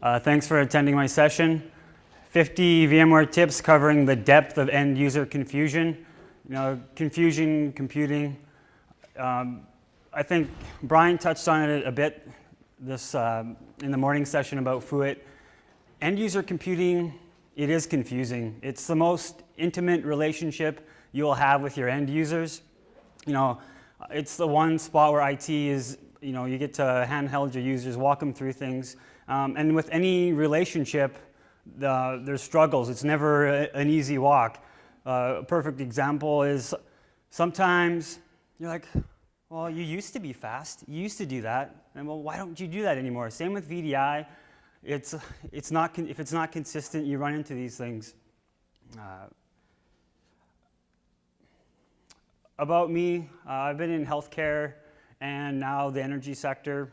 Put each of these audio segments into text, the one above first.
Thanks for attending my session. 50 VMware tips covering the depth of end user confusion. Confusion computing. I think Brian touched on it a bit this in the morning session about FUIT. End user computing, it is confusing. It's the most intimate relationship you'll have with your end users. It's the one spot where IT is, you get to handheld your users, walk them through things. And with any relationship, there's struggles. It's never an easy walk. A perfect example is sometimes you're like, well, you used to be fast. You used to do that. And well, why don't you do that anymore? Same with VDI. If it's not consistent, you run into these things. About me, I've been in healthcare and now the energy sector.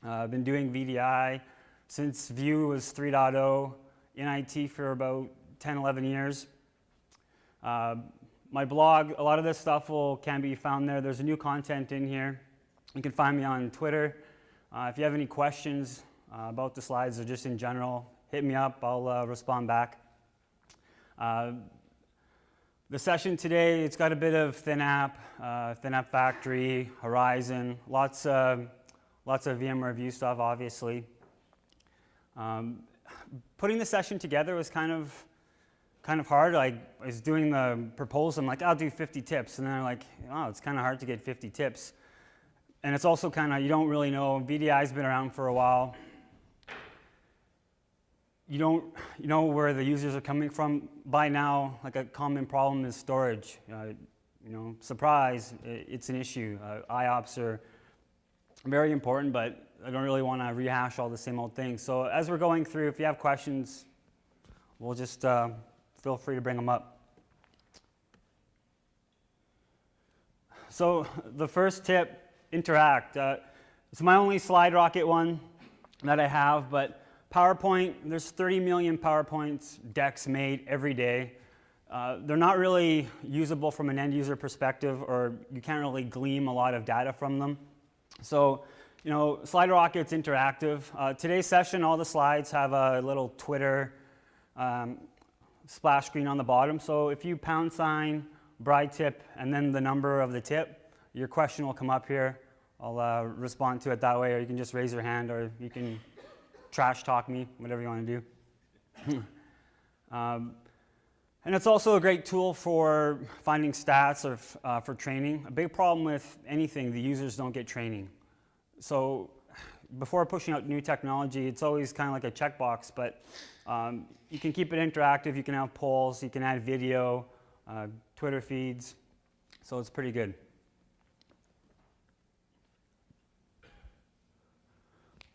I've been doing VDI since View was 3.0, in IT for about 10, 11 years. My blog, a lot of this stuff can be found there. There's new content in here. You can find me on Twitter. If you have any questions about the slides or just in general, hit me up. I'll respond back. The session today, it's got a bit of ThinApp Factory, Horizon, lots of VMware View stuff, obviously. Putting the session together was kind of hard. I was doing the proposal. I'm like, I'll do 50 tips. And then I'm like, oh, it's kind of hard to get 50 tips. And it's also you don't really know. VDI's been around for a while. You don't know where the users are coming from. By now, like a common problem is storage. Surprise, it's an issue. IOPS are very important, but I don't really want to rehash all the same old things. So as we're going through, if you have questions, we'll just feel free to bring them up. So the first tip, interact. It's my only slide rocket one that I have, but PowerPoint, there's 30 million PowerPoints decks made every day. They're not really usable from an end user perspective, or you can't really glean a lot of data from them. So, Slide Rocket's interactive. Today's session, all the slides have a little Twitter splash screen on the bottom. So if you # BRI tip and then the number of the tip, your question will come up here. I'll respond to it that way, or you can just raise your hand, or you can trash talk me, whatever you want to do. And it's also a great tool for finding stats or for training. A big problem with anything, the users don't get training. So before pushing out new technology, it's always kind of like a checkbox, but you can keep it interactive. You can have polls, you can add video, Twitter feeds, so it's pretty good.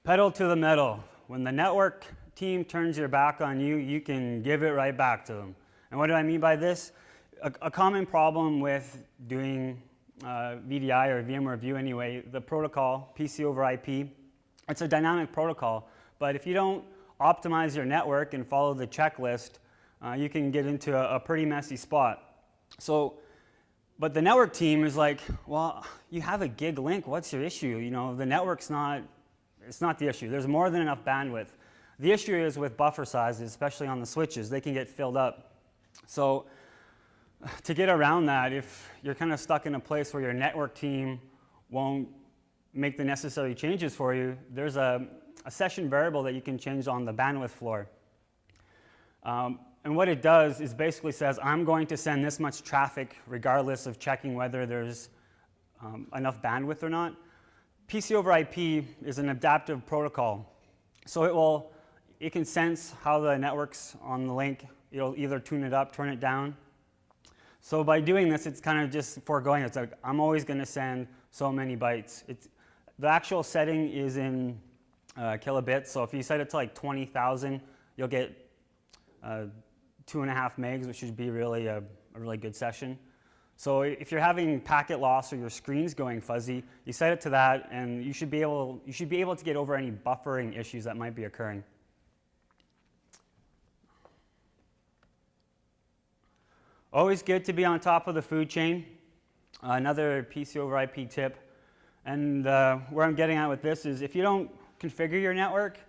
Pedal to the metal. When the network team turns their back on you, you can give it right back to them. And what do I mean by this? A common problem with doing VDI or VMware View anyway, the protocol, PC over IP, it's a dynamic protocol. But if you don't optimize your network and follow the checklist, you can get into a pretty messy spot. But the network team is like, well, you have a gig link. What's your issue? The network's it's not the issue. There's more than enough bandwidth. The issue is with buffer sizes, especially on the switches. They can get filled up. So to get around that, if you're kind of stuck in a place where your network team won't make the necessary changes for you, there's a session variable that you can change on the bandwidth floor. And what it does is basically says, I'm going to send this much traffic regardless of checking whether there's enough bandwidth or not. PC over IP is an adaptive protocol. So it can sense how the network's on the link. It'll either tune it up, turn it down. So by doing this, it's kind of just foregoing. It's like, I'm always going to send so many bytes. The actual setting is in kilobits. So if you set it to like 20,000, you'll get 2.5 megs, which should be really a really good session. So if you're having packet loss or your screen's going fuzzy, you set it to that, and you should be able to get over any buffering issues that might be occurring. Always good to be on top of the food chain. Another PC over IP tip. And where I'm getting at with this is if you don't configure your network,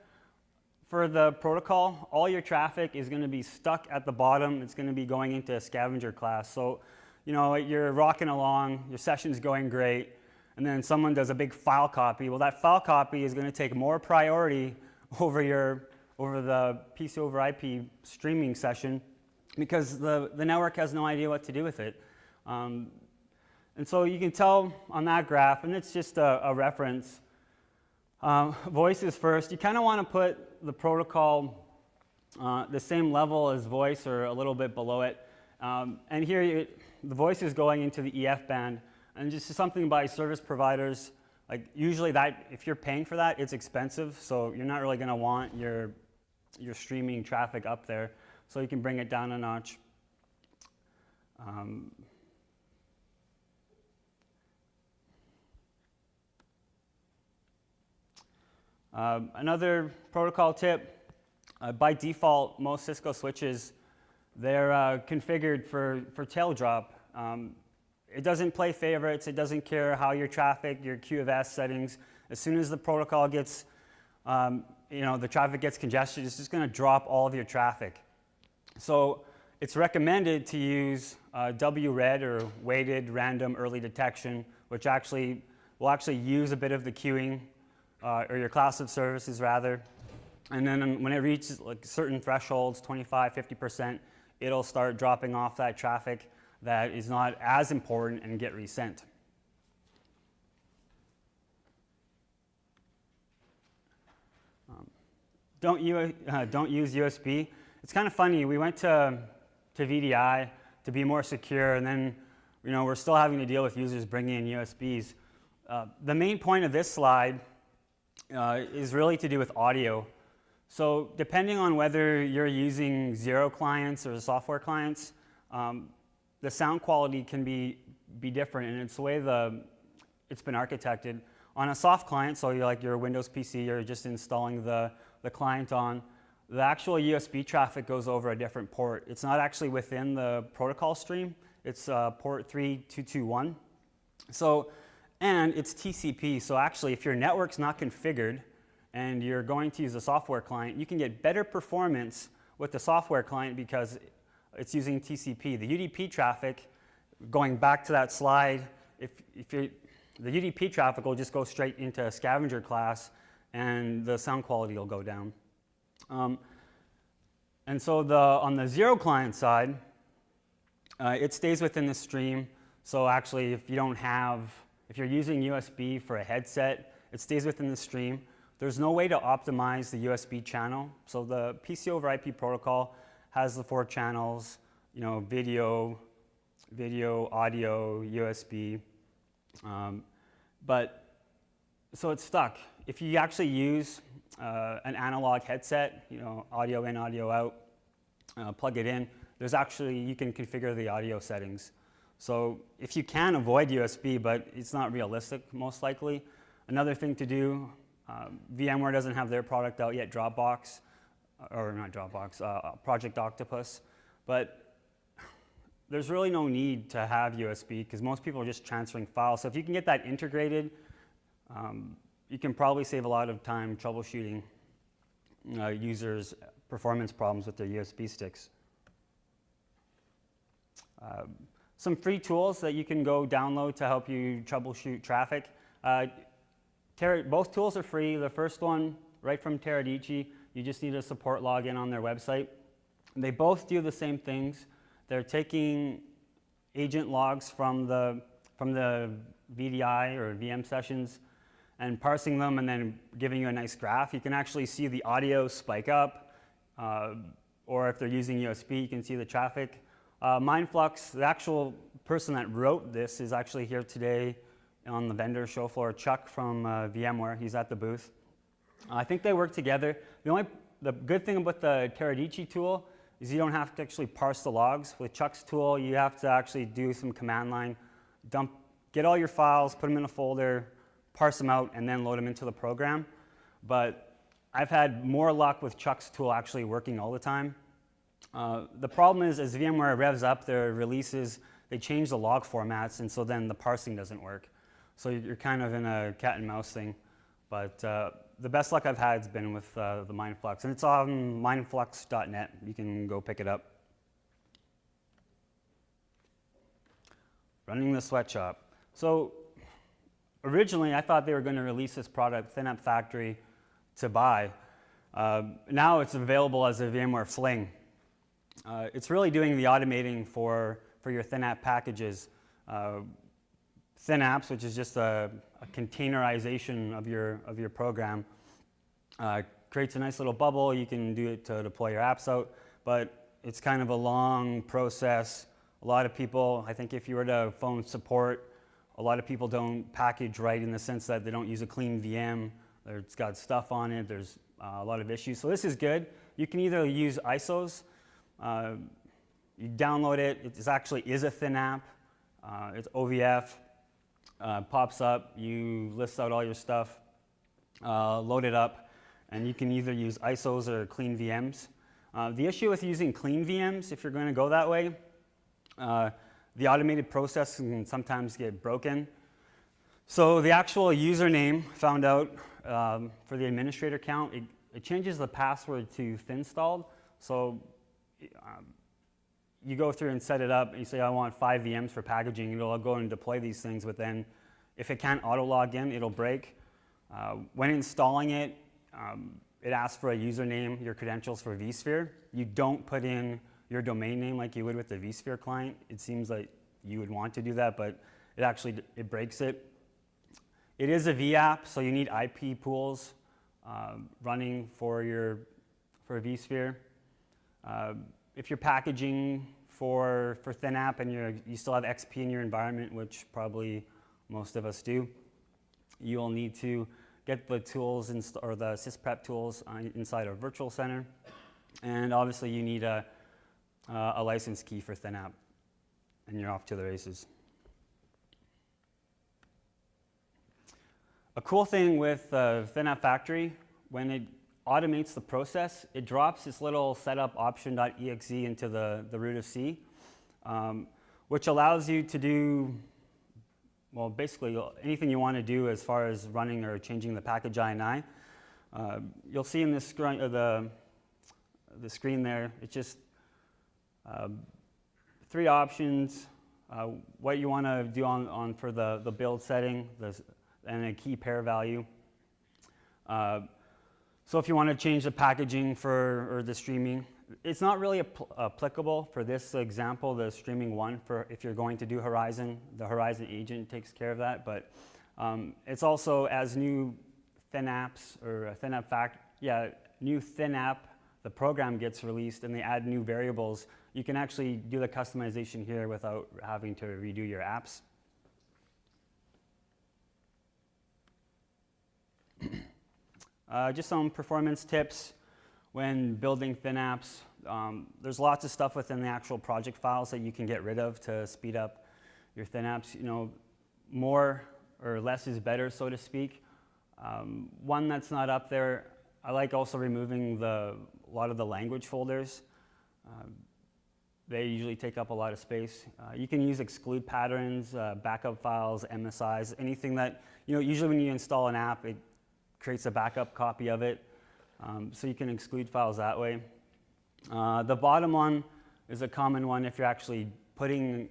for the protocol, all your traffic is going to be stuck at the bottom. It's going to be going into a scavenger class. So, you know, you're rocking along, your session's going great, and then someone does a big file copy. Well, that file copy is going to take more priority over the PC over IP streaming session because the network has no idea what to do with it. And so you can tell on that graph, and it's just a reference. Voice is first. You kind of want to put the protocol the same level as voice or a little bit below it. And here the voice is going into the EF band. And just something by service providers, like usually that, if you're paying for that, it's expensive. So you're not really going to want your streaming traffic up there. So you can bring it down a notch. Another protocol tip, by default, most Cisco switches, they're configured for tail drop. It doesn't play favorites. It doesn't care how your traffic, your Q of S settings, as soon as the protocol gets, the traffic gets congested, it's just going to drop all of your traffic. So it's recommended to use WRED, or weighted random early detection, which will actually use a bit of the queuing, or your class of services rather. And then when it reaches like certain thresholds, 25, 50%, it'll start dropping off that traffic that is not as important and get resent. Don't use USB. It's kind of funny. We went to VDI to be more secure, and then we're still having to deal with users bringing in USBs. The main point of this slide is really to do with audio. So depending on whether you're using zero clients or software clients, the sound quality can be different, and it's the way it's been architected. On a soft client, so you're like your Windows PC, you're just installing the client on, the actual USB traffic goes over a different port. It's not actually within the protocol stream. It's port 3221. And it's TCP, so actually if your network's not configured and you're going to use a software client, you can get better performance with the software client because it's using TCP. The UDP traffic, going back to that slide, the UDP traffic will just go straight into a scavenger class and the sound quality will go down. And so on the zero client side, it stays within the stream. So actually if you're using USB for a headset, it stays within the stream. There's no way to optimize the USB channel. So the PC over IP protocol has the 4 channels, video, audio, USB. So it's stuck. If you actually use an analog headset, audio in, audio out, plug it in, you can configure the audio settings. So if you can avoid USB, but it's not realistic most likely. Another thing to do, VMware doesn't have their product out yet, Project Octopus, but there's really no need to have USB because most people are just transferring files. So if you can get that integrated, you can probably save a lot of time troubleshooting users' performance problems with their USB sticks. Some free tools that you can go download to help you troubleshoot traffic. Both tools are free. The first one, right from Teradici, you just need a support login on their website. They both do the same things. They're taking agent logs from the VDI or VM sessions and parsing them and then giving you a nice graph. You can actually see the audio spike up, or if they're using USB, you can see the traffic. Mindflux, the actual person that wrote this is actually here today on the vendor show floor, Chuck from VMware. He's at the booth. I think they work together. The good thing about the Teradici tool is you don't have to actually parse the logs. With Chuck's tool, you have to actually do some command line, get all your files, put them in a folder, parse them out, and then load them into the program. But I've had more luck with Chuck's tool actually working all the time. The problem is, as VMware revs up their releases, they change the log formats, and so then the parsing doesn't work. So you're kind of in a cat and mouse thing. But the best luck I've had has been with the Mindflux, and it's on mindflux.net. You can go pick it up. Running the sweatshop. So originally, I thought they were going to release this product, ThinApp Factory, to buy. Now it's available as a VMware Fling. It's really doing the automating for your ThinApp packages. ThinApps, which is just a containerization of your program, creates a nice little bubble. You can do it to deploy your apps out, but it's kind of a long process. A lot of people, I think if you were to phone support, a lot of people don't package right in the sense that they don't use a clean VM. It's got stuff on it. There's a lot of issues. So this is good. You can either use ISOs. You download it. It actually is a ThinApp. It's OVF. Pops up. You list out all your stuff. Load it up. And you can either use ISOs or clean VMs. The issue with using clean VMs, if you're going to go that way, the automated process can sometimes get broken. So the actual username found out for the administrator account, it changes the password to thinstalled. So you go through and set it up, and you say, I want 5 VMs for packaging. It'll go and deploy these things, but then if it can't auto-log in, it'll break. When installing it, it asks for a username, your credentials for vSphere. You don't put in your domain name like you would with the vSphere client. It seems like you would want to do that, but it breaks it. It is a vApp, so you need IP pools running for vSphere. If you're packaging for ThinApp and you still have XP in your environment, which probably most of us do, you'll need to get the tools or the sysprep tools inside a virtual center, and obviously you need a license key for ThinApp, and you're off to the races. A cool thing with ThinApp Factory, when it automates the process, it drops this little setup option.exe into the root of C, which allows you to do, well, basically anything you want to do as far as running or changing the package INI. You'll see in this the screen there, it's just 3 options, what you want to do on for the build setting, and a key pair value. So if you want to change the packaging or the streaming, it's not really applicable for this example, the streaming one, for if you're going to do Horizon. The Horizon agent takes care of that, but it's also as new ThinApps or new ThinApp, the program gets released and they add new variables, you can actually do the customization here without having to redo your apps. Just some performance tips when building ThinApps. There's lots of stuff within the actual project files that you can get rid of to speed up your ThinApps. You know, more or less is better, so to speak. One that's not up there, I like also removing a lot of the language folders. They usually take up a lot of space. You can use exclude patterns, backup files, MSIs, anything that, usually when you install an app, it creates a backup copy of it. So you can exclude files that way. The bottom one is a common one if you're actually putting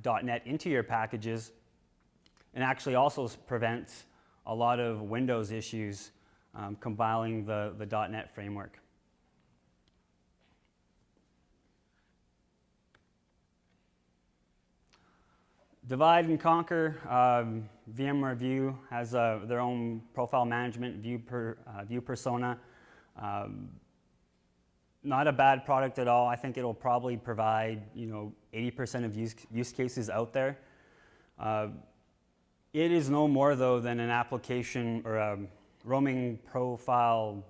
.NET into your packages, and actually also prevents a lot of Windows issues compiling the .NET framework. Divide and conquer. VMware View has their own profile management view persona. Not a bad product at all. I think it'll probably provide 80% of use cases out there. It is no more though than an application or a roaming profile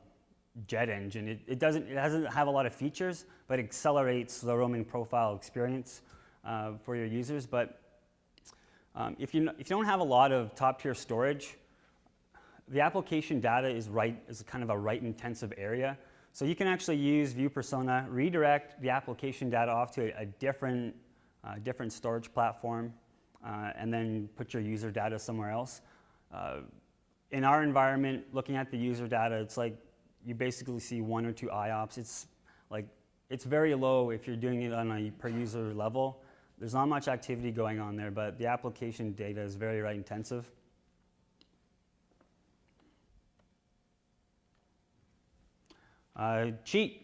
jet engine. It doesn't have a lot of features, but it accelerates the roaming profile experience for your users. But if you don't have a lot of top-tier storage, the application data is kind of a write-intensive area. So you can actually use view persona, redirect the application data off to a different storage platform, and then put your user data somewhere else. in our environment, looking at the user data, it's like you basically see 1 or 2 IOPS. It's very low if you're doing it on a per user level. There's not much activity going on there, but the application data is very write intensive. Cheat.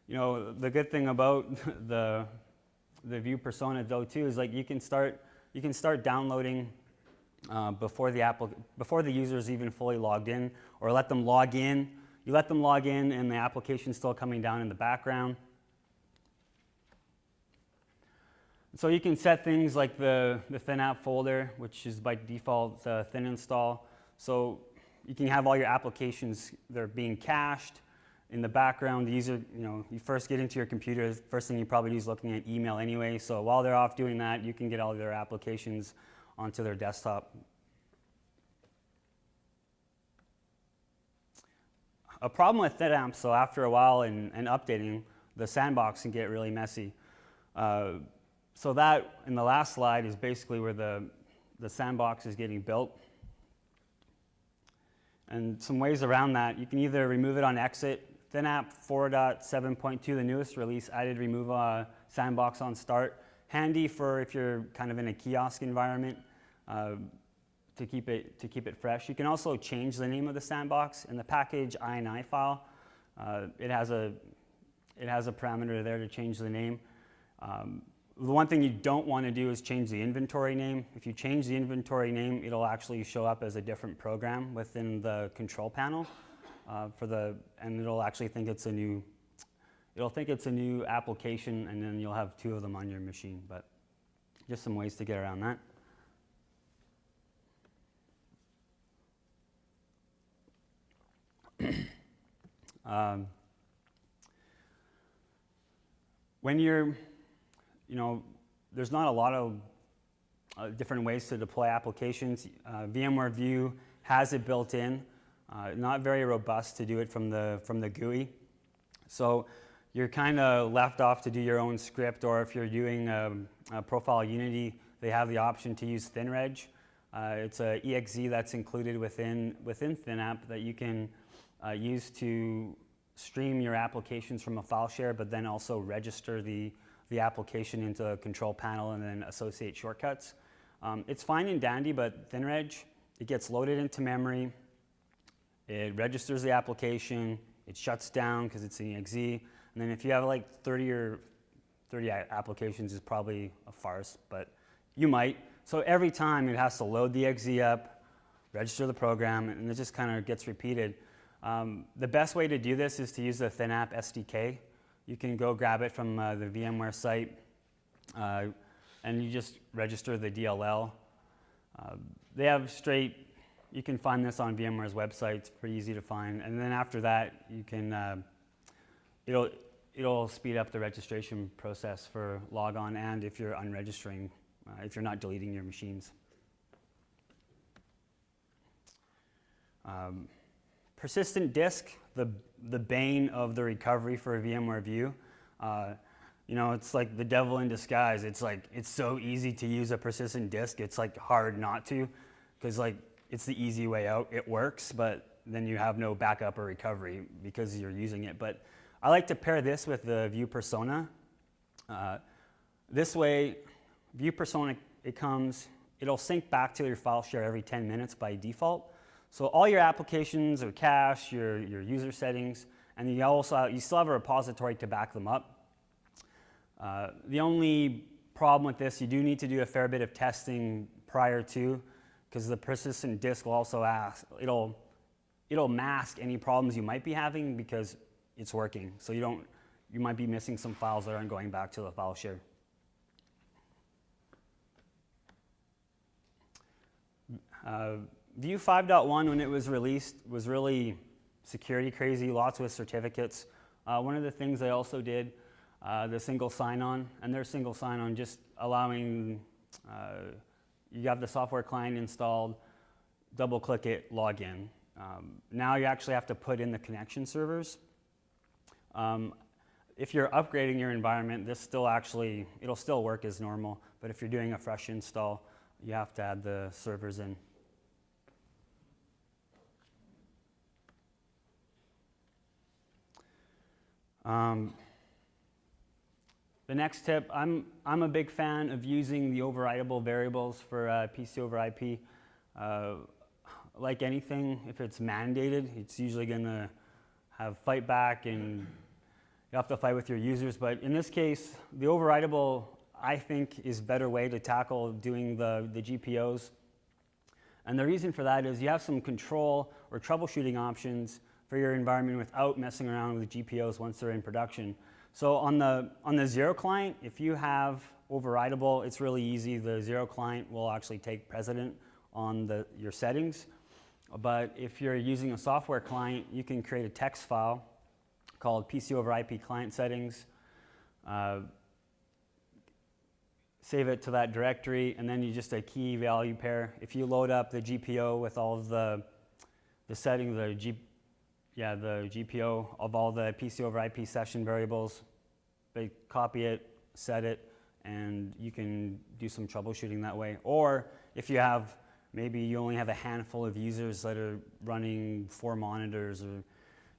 You know, the good thing about the View persona though too is like you can start downloading before the user is even fully logged in, or let them log in. You let them log in and the application's still coming down in the background. So you can set things like the thin app folder, which is by default thin install. So you can have all your applications, they're being cached in the background. The user, you know, you first get into your computer, first thing you probably do is looking at email anyway. So while they're off doing that, you can get all their applications onto their desktop. A problem with thin apps, so after a while and updating, the sandbox can get really messy. So that, in the last slide, is basically where the sandbox is getting built. And some ways around that, you can either remove it on exit. ThinApp 4.7.2, the newest release, added remove sandbox on start. Handy for if you're kind of in a kiosk environment to keep it fresh. You can also change the name of the sandbox in the package ini file. It has a parameter there to change the name. The one thing you don't want to do is change the inventory name. If you change the inventory name, it'll actually show up as a different program within the control panel and it'll actually think it's a new application, and then you'll have 2 of them on your machine. But just some ways to get around that. When you're, you know, there's not a lot of different ways to deploy applications. VMware View has it built in. Not very robust to do it from the GUI. So you're kind of left off to do your own script, or if you're doing a profile Unity, they have the option to use ThinReg. It's an exe that's included within ThinApp that you can use to stream your applications from a file share, but then also register the application into a control panel and then associate shortcuts. It's fine and dandy, but ThinReg, it gets loaded into memory, it registers the application, it shuts down because it's an exe, and then if you have like 30 applications, is probably a farce, but you might. So every time it has to load the exe up, register the program, and it just kind of gets repeated. The best way to do this is to use the ThinApp SDK. You can go grab it from the VMware site, and you just register the DLL. They have you can find this on VMware's website. It's pretty easy to find. And then after that, you can, it'll speed up the registration process for logon, and if you're unregistering, if you're not deleting your machines. Persistent disk, the bane of the recovery for VMware View. You know, it's like the devil in disguise. It's like, it's so easy to use a persistent disk. It's like hard not to, because like it's the easy way out. It works, but then you have no backup or recovery because you're using it. But I like to pair this with the View persona. This way, View persona, it'll sync back to your file share every 10 minutes by default. So all your applications are cached, your user settings, and you still have a repository to back them up. The only problem with this, you do need to do a fair bit of testing prior to, because the persistent disk will also it'll mask any problems you might be having because it's working. So you might be missing some files that aren't going back to the file share. View 5.1, when it was released, was really security crazy, lots with certificates. One of the things they also did, the single sign-on, and their single sign-on just allowing, you have the software client installed, double-click it, log in. Now you actually have to put in the connection servers. If you're upgrading your environment, it'll still work as normal, but if you're doing a fresh install, you have to add the servers in. The next tip, I'm a big fan of using the overridable variables for PC over IP. Like anything, if it's mandated, it's usually going to have fight back and you have to fight with your users. But in this case, the overridable, I think, is a better way to tackle doing the GPOs. And the reason for that is you have some control or troubleshooting options for your environment without messing around with GPOs once they're in production. So on the zero client, if you have overridable, it's really easy. The zero client will actually take precedent on your settings. But if you're using a software client, you can create a text file called PC over IP client settings, save it to that directory, and then you just a key value pair. If you load up the GPO with all of the settings, the GPO of all the PC over IP session variables, they copy it, set it, and you can do some troubleshooting that way. Or if you have, maybe you only have a handful of users that are running 4 monitors, or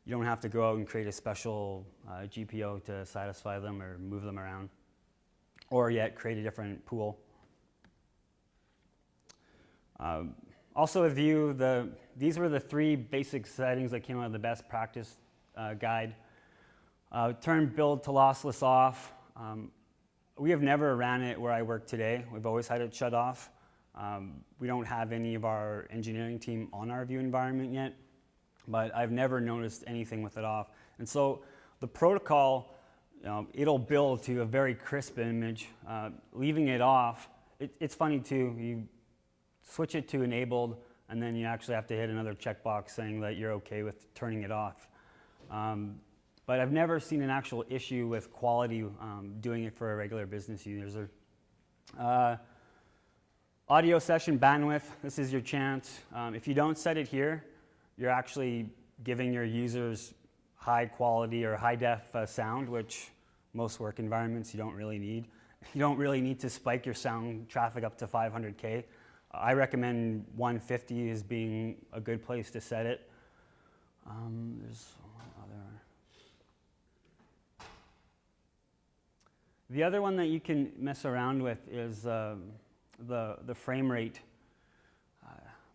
you don't have to go out and create a special GPO to satisfy them or move them around, or yet create a different pool. Also with View, these were the 3 basic settings that came out of the best practice guide. Turn build to lossless off. We have never ran it where I work today. We've always had it shut off. We don't have any of our engineering team on our View environment yet, but I've never noticed anything with it off. And so the protocol, it'll build to a very crisp image. Leaving it off, it's funny too. You switch it to enabled, and then you actually have to hit another checkbox saying that you're okay with turning it off. But I've never seen an actual issue with quality doing it for a regular business user. Audio session bandwidth, this is your chance. If you don't set it here, you're actually giving your users high quality or high def sound, which most work environments you don't really need. You don't really need to spike your sound traffic up to 500K. I recommend 150 as being a good place to set it. There's other. The other one that you can mess around with is the frame rate.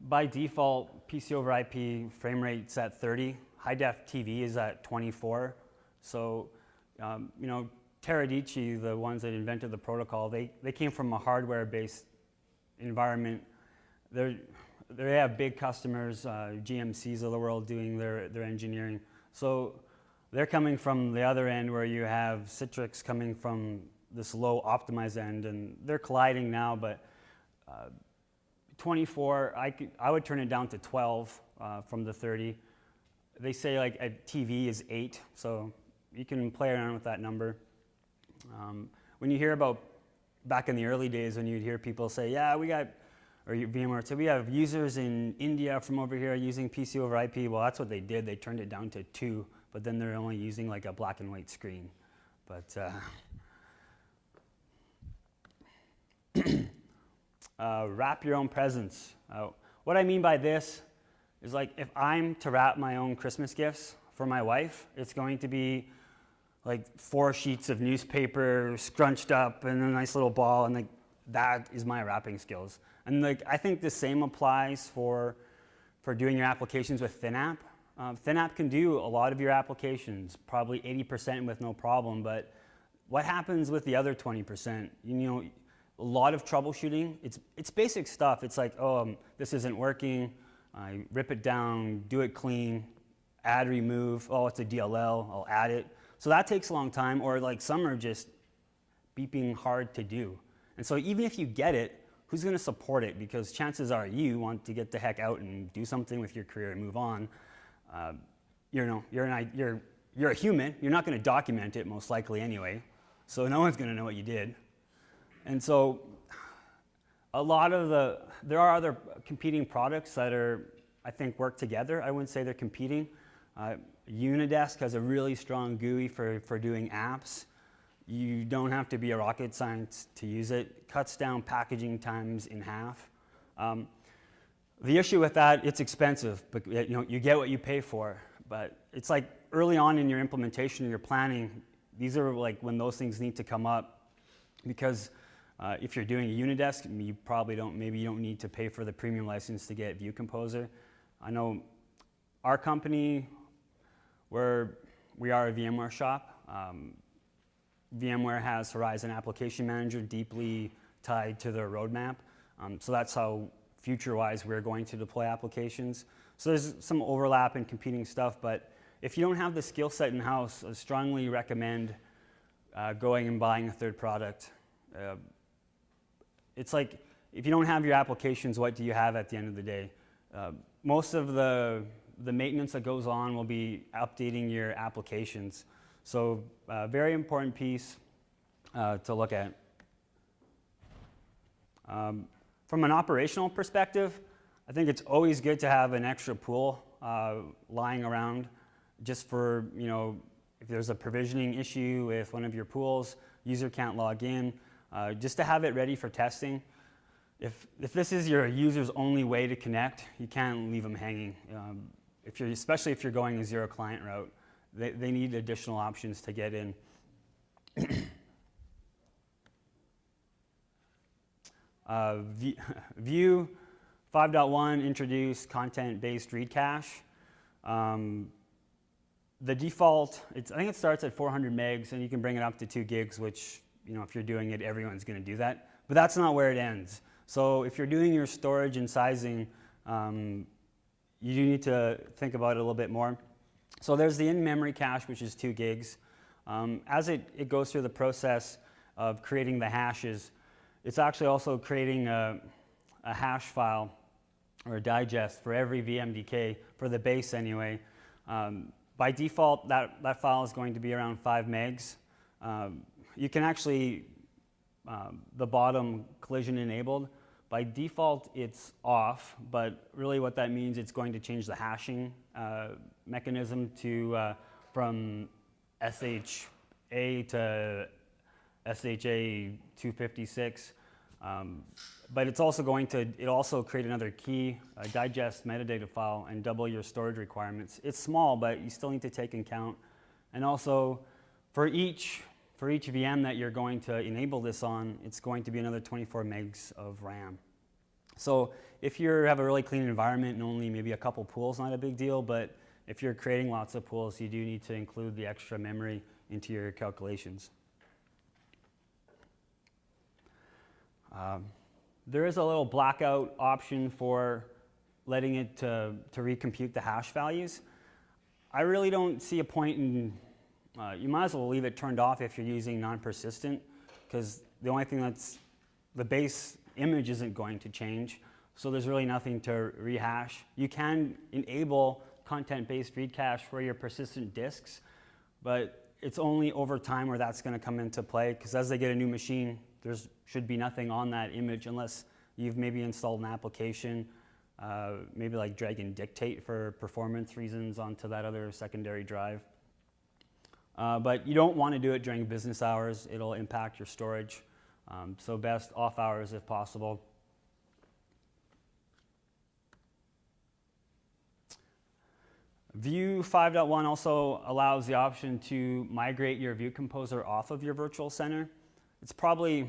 By default, PC over IP frame rate's at 30. High def TV is at 24. So, Teradici, the ones that invented the protocol, they came from a hardware-based environment. They have big customers, GMCs of the world doing their engineering. So they're coming from the other end where you have Citrix coming from this low optimized end, and they're colliding now, but 24, I would turn it down to 12 from the 30. They say like a TV is 8, so you can play around with that number. When you hear about back in the early days when you'd hear people say, yeah, we got, or VMware would say, we have users in India from over here using PC over IP. Well, that's what they did. They turned it down to 2, but then they're only using like a black and white screen. But wrap your own presents. What I mean by this is like if I'm to wrap my own Christmas gifts for my wife, it's going to be like 4 sheets of newspaper scrunched up and a nice little ball, and like that is my wrapping skills. And like I think the same applies for doing your applications with ThinApp. ThinApp can do a lot of your applications, probably 80% with no problem, but what happens with the other 20%? A lot of troubleshooting. It's basic stuff. It's like, this isn't working. I rip it down, do it clean, add, remove. Oh, it's a DLL. I'll add it. So that takes a long time. Or like some are just beeping hard to do. And so even if you get it, who's going to support it? Because chances are you want to get the heck out and do something with your career and move on. You're a human. You're not going to document it most likely anyway. So no one's going to know what you did. And so there are other competing products that I think work together. I wouldn't say they're competing. Unidesk has a really strong GUI for doing apps. You don't have to be a rocket scientist to use it. It cuts down packaging times in half. The issue with that, it's expensive, but you get what you pay for. But it's like early on in your implementation and your planning, these are like when those things need to come up, because if you're doing a Unidesk, you probably maybe you don't need to pay for the premium license to get View Composer. I know our company, we are a VMware shop. VMware has Horizon Application Manager deeply tied to their roadmap. So that's how future-wise we're going to deploy applications. So there's some overlap in competing stuff, but if you don't have the skill set in-house, I strongly recommend going and buying a third product. It's like, if you don't have your applications, what do you have at the end of the day? Most of the maintenance that goes on will be updating your applications. So very important piece to look at. From an operational perspective, I think it's always good to have an extra pool lying around, just for, if there's a provisioning issue with one of your pools, user can't log in, just to have it ready for testing. If this is your user's only way to connect, you can't leave them hanging. Especially if you're going a zero client route, they need additional options to get in. View 5.1 introduced content-based read cache. The default, I think it starts at 400 megs, and you can bring it up to 2 gigs, which, if you're doing it, everyone's going to do that. But that's not where it ends. So if you're doing your storage and sizing, you do need to think about it a little bit more. So there's the in-memory cache, which is 2 gigs. As it goes through the process of creating the hashes, it's actually also creating a hash file or a digest for every VMDK, for the base anyway. By default, that file is going to be around 5 megs. You can actually, the bottom collision enabled, by default it's off, but really what that means, it's going to change the hashing mechanism to from SHA to SHA 256. But it's also it'll also create another key, a digest metadata file, and double your storage requirements. It's small, but you still need to take into account. And also, for each VM that you're going to enable this on, it's going to be another 24 megs of RAM. So if you have a really clean environment and only maybe a couple pools, not a big deal, but if you're creating lots of pools, you do need to include the extra memory into your calculations. There is a little blackout option for letting it to recompute the hash values. I really don't see a point in, you might as well leave it turned off if you're using non-persistent, because the only thing the base image isn't going to change, so there's really nothing to rehash. You can enable content-based read cache for your persistent disks, but it's only over time where that's going to come into play, because as they get a new machine, there should be nothing on that image unless you've maybe installed an application, maybe like drag and dictate for performance reasons onto that other secondary drive. But you don't want to do it during business hours. It'll impact your storage. So best off hours if possible. View 5.1 also allows the option to migrate your View Composer off of your virtual center. It's probably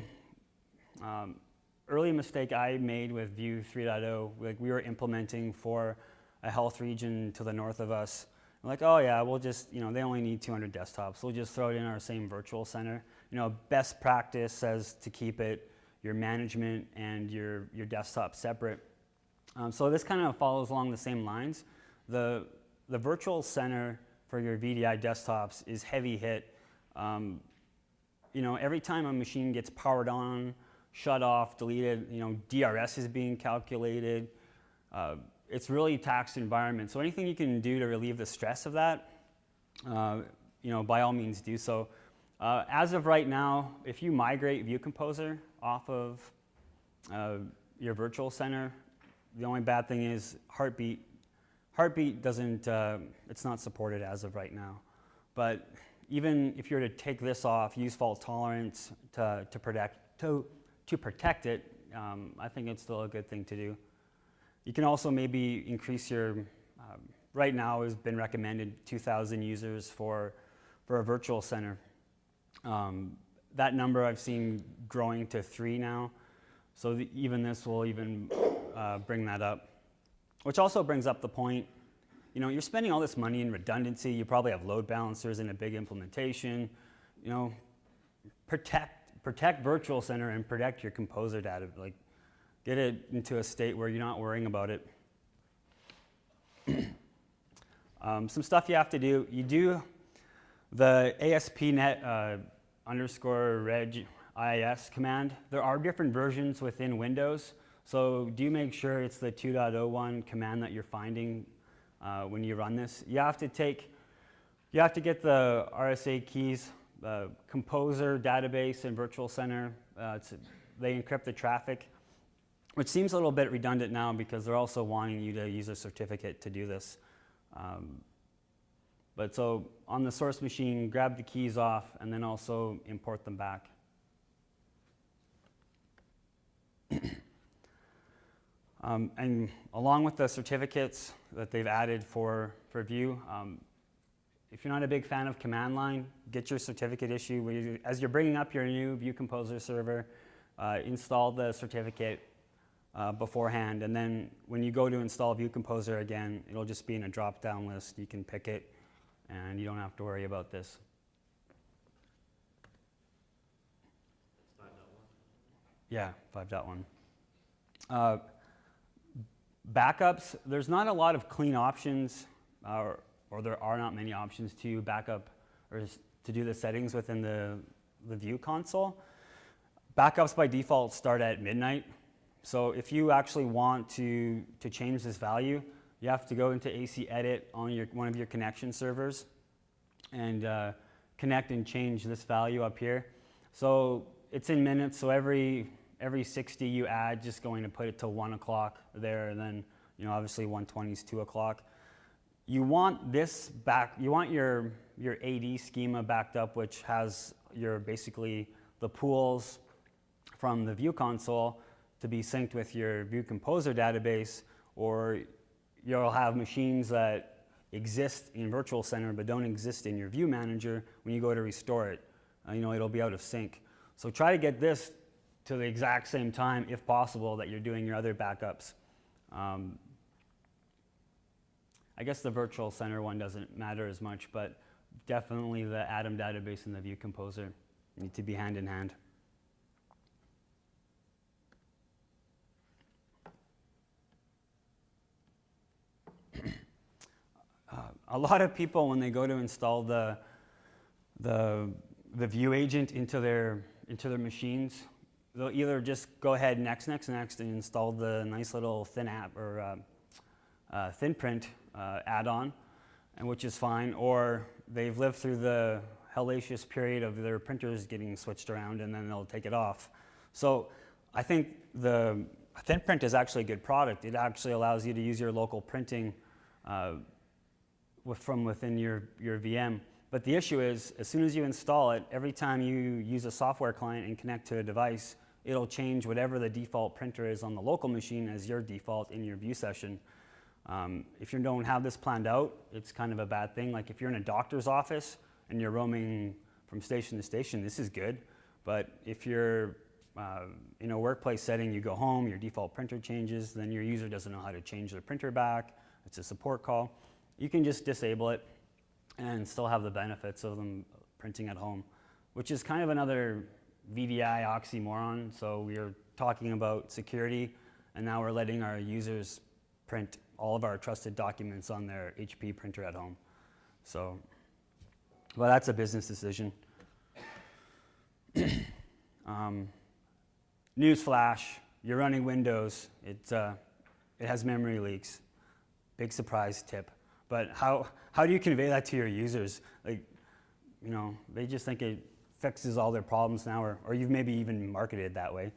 early mistake I made with View 3.0. Like, we were implementing for a health region to the north of us. Like, oh yeah, we'll just, they only need 200 desktops. We'll just throw it in our same virtual center. Best practice says to keep your management and your desktop separate. So this kind of follows along the same lines. The virtual center for your VDI desktops is heavy hit. Every time a machine gets powered on, shut off, deleted, DRS is being calculated. It's really taxed environment. So anything you can do to relieve the stress of that, by all means do so. As of right now, if you migrate View Composer off of your virtual center, the only bad thing is Heartbeat. Heartbeat doesn't, it's not supported as of right now. But even if you were to take this off, use fault tolerance to protect it, I think it's still a good thing to do. You can also maybe increase your right now has been recommended 2,000 users for a virtual center. That number I've seen growing to 3 now, so even this will even bring that up. Which also brings up the point, you know, you're spending all this money in redundancy, you probably have load balancers in a big implementation, you know, protect virtual center and protect your composer data, like get it into a state where you're not worrying about it. Some stuff you have to do, you do the ASP.NET _reg IIS command. There are different versions within Windows, so do make sure it's the 2.01 command that you're finding when you run this. You have to get the RSA keys, Composer, Database, and Virtual Center. They encrypt the traffic, which seems a little bit redundant now because they're also wanting you to use a certificate to do this. But so on the source machine, grab the keys off and then also import them back. And along with the certificates that they've added for View, if you're not a big fan of command line, get your certificate issue. As you're bringing up your new View Composer server, install the certificate beforehand, and then when you go to install View Composer again, it'll just be in a drop-down list. You can pick it, and you don't have to worry about this. 5.1? Yeah, 5.1. Backups, there's not a lot of clean options, or there are not many options to backup or to do the settings within the View console. Backups by default start at midnight. So if you actually want to change this value, you have to go into AC Edit on one of your connection servers and connect and change this value up here. So it's in minutes, so every 60 you add, just going to put it to 1 o'clock there, and then obviously 120 is 2 o'clock. You want this back. You want your AD schema backed up, which has basically the pools from the View console to be synced with your View Composer database, or you'll have machines that exist in Virtual Center but don't exist in your View Manager. When you go to restore it, it'll be out of sync. So try to get this to the exact same time, if possible, that you're doing your other backups. I guess the Virtual Center one doesn't matter as much, but definitely the Atom database and the View Composer need to be hand in hand. A lot of people, when they go to install the View agent into their machines, they'll either just go ahead next and install the nice little thin app or thin print add-on, and which is fine, or they've lived through the hellacious period of their printers getting switched around and then they'll take it off. So I think the thin print is actually a good product. It actually allows you to use your local printing from within your VM. But the issue is, as soon as you install it, every time you use a software client and connect to a device, it'll change whatever the default printer is on the local machine as your default in your View session. If you don't have this planned out, it's kind of a bad thing. Like if you're in a doctor's office and you're roaming from station to station, this is good. But if you're in a workplace setting, you go home, your default printer changes, then your user doesn't know how to change their printer back, it's a support call. You can just disable it and still have the benefits of them printing at home, which is kind of another VDI oxymoron. So we are talking about security, and now we're letting our users print all of our trusted documents on their HP printer at home. So, well, that's a business decision. Newsflash, you're running Windows, it has memory leaks. Big surprise tip. But how do you convey that to your users? Like, they just think it fixes all their problems now, or you've maybe even marketed it that way.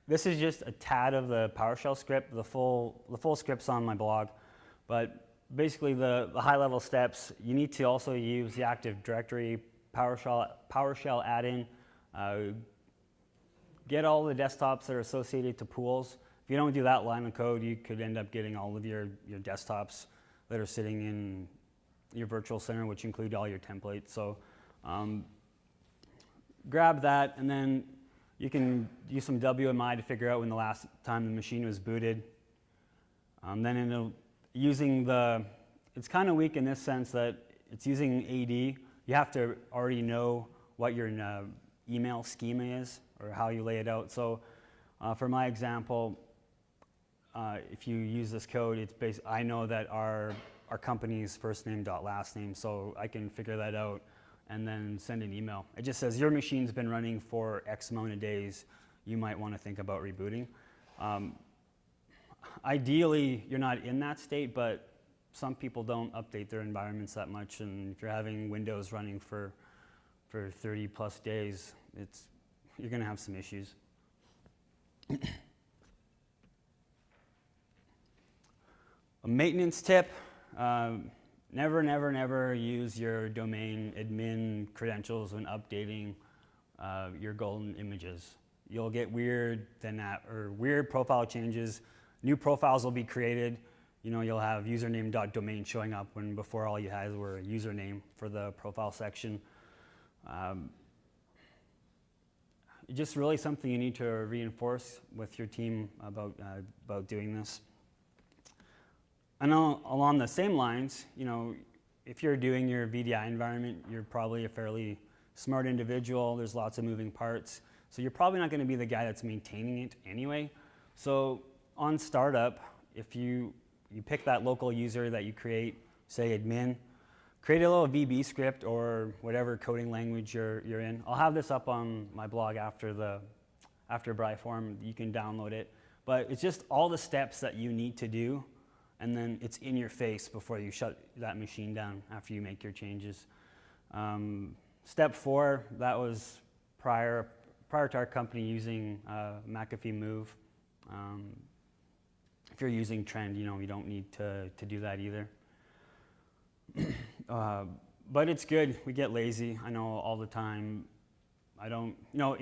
This is just a tad of the PowerShell script. The full script's on my blog, but basically the high-level steps. You need to also use the Active Directory PowerShell add-in. Get all the desktops that are associated to pools. If you don't do that line of code, you could end up getting all of your desktops that are sitting in your virtual center, which include all your templates. So grab that, and then you can use some WMI to figure out when the last time the machine was booted. Then it's kind of weak in this sense that it's using AD. You have to already know what your email schema is or how you lay it out. So for my example, if you use this code, it's I know that our company's first name dot last name, so I can figure that out and then send an email. It just says your machine's been running for X amount of days. You might want to think about rebooting. Ideally, you're not in that state, but some people don't update their environments that much, and if you're having Windows running for 30 plus days, you're going to have some issues. A maintenance tip, never use your domain admin credentials when updating your golden images. You'll get weird profile changes. New profiles will be created. You'll have username.domain showing up when before all you had were a username for the profile section. Just really something you need to reinforce with your team about doing this. And along the same lines, if you're doing your VDI environment, you're probably a fairly smart individual. There's lots of moving parts. So you're probably not going to be the guy that's maintaining it anyway. So on startup, if you pick that local user that you create, say admin, create a little VB script or whatever coding language you're in. I'll have this up on my blog after BriForum. You can download it. But it's just all the steps that you need to do, and then it's in your face before you shut that machine down after you make your changes. Step 4, that was prior to our company using McAfee Move. If you're using Trend, you don't need to do that either. But it's good. We get lazy. I know all the time. If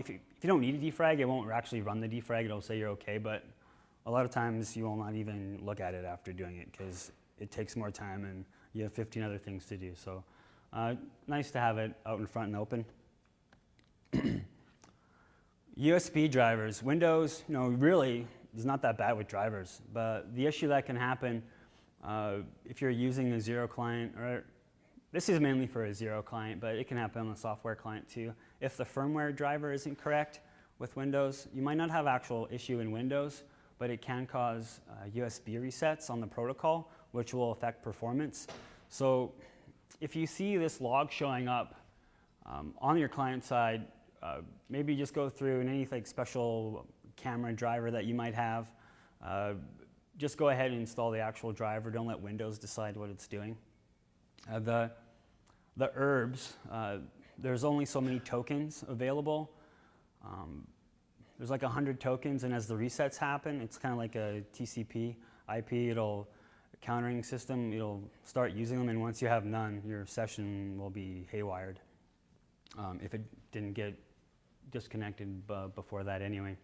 you don't need a defrag, it won't actually run the defrag. It'll say you're okay, but a lot of times you will not even look at it after doing it because it takes more time and you have 15 other things to do. So nice to have it out in front and open. USB drivers. Windows, really is not that bad with drivers, but the issue that can happen if you're using a zero client, or this is mainly for a zero client, but it can happen on a software client too. If the firmware driver isn't correct with Windows, you might not have actual issue in Windows, but it can cause USB resets on the protocol, which will affect performance. So if you see this log showing up on your client side, maybe just go through and any special camera driver that you might have. Just go ahead and install the actual driver. Don't let Windows decide what it's doing. The herbs, there's only so many tokens available. There's like 100 tokens, and as the resets happen, it's kind of like a TCP IP. Countering system, it'll start using them, and once you have none, your session will be haywired if it didn't get disconnected before that anyway.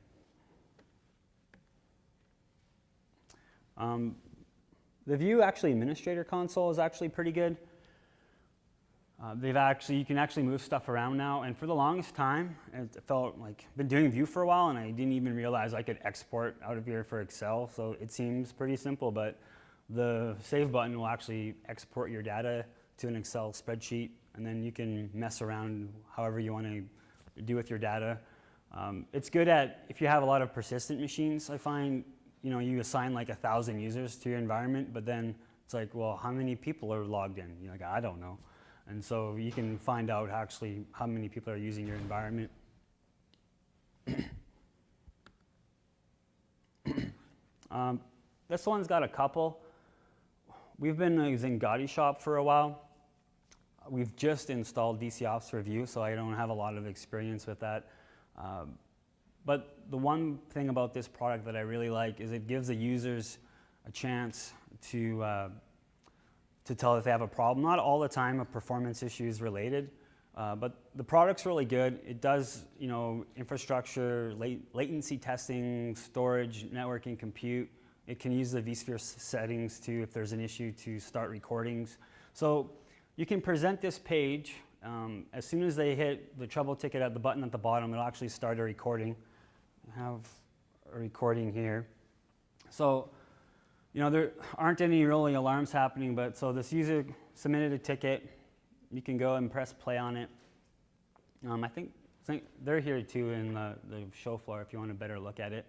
The View administrator console is actually pretty good. You can actually move stuff around now, and for the longest time, it felt like I've been doing View for a while, and I didn't even realize I could export out of here for Excel. So it seems pretty simple, but the Save button will actually export your data to an Excel spreadsheet, and then you can mess around however you want to do with your data. It's good if you have a lot of persistent machines. I find you assign like 1,000 users to your environment, but then it's like, well, how many people are logged in? You're like, I don't know. And so you can find out actually how many people are using your environment. This one's got a couple. We've been using Gaudi Shop for a while. We've just installed DCOps for View, so I don't have a lot of experience with that. But the one thing about this product that I really like is it gives the users a chance to tell if they have a problem. Not all the time a performance issue is related, But the product's really good. It does, infrastructure, latency testing, storage, networking, compute. It can use the vSphere settings too if there's an issue to start recordings. So you can present this page. As soon as they hit the trouble ticket at the button at the bottom, it'll actually start a recording. I have a recording here. So, there aren't any really alarms happening, but so this user submitted a ticket. You can go and press play on it. I think they're here too in the show floor if you want a better look at it.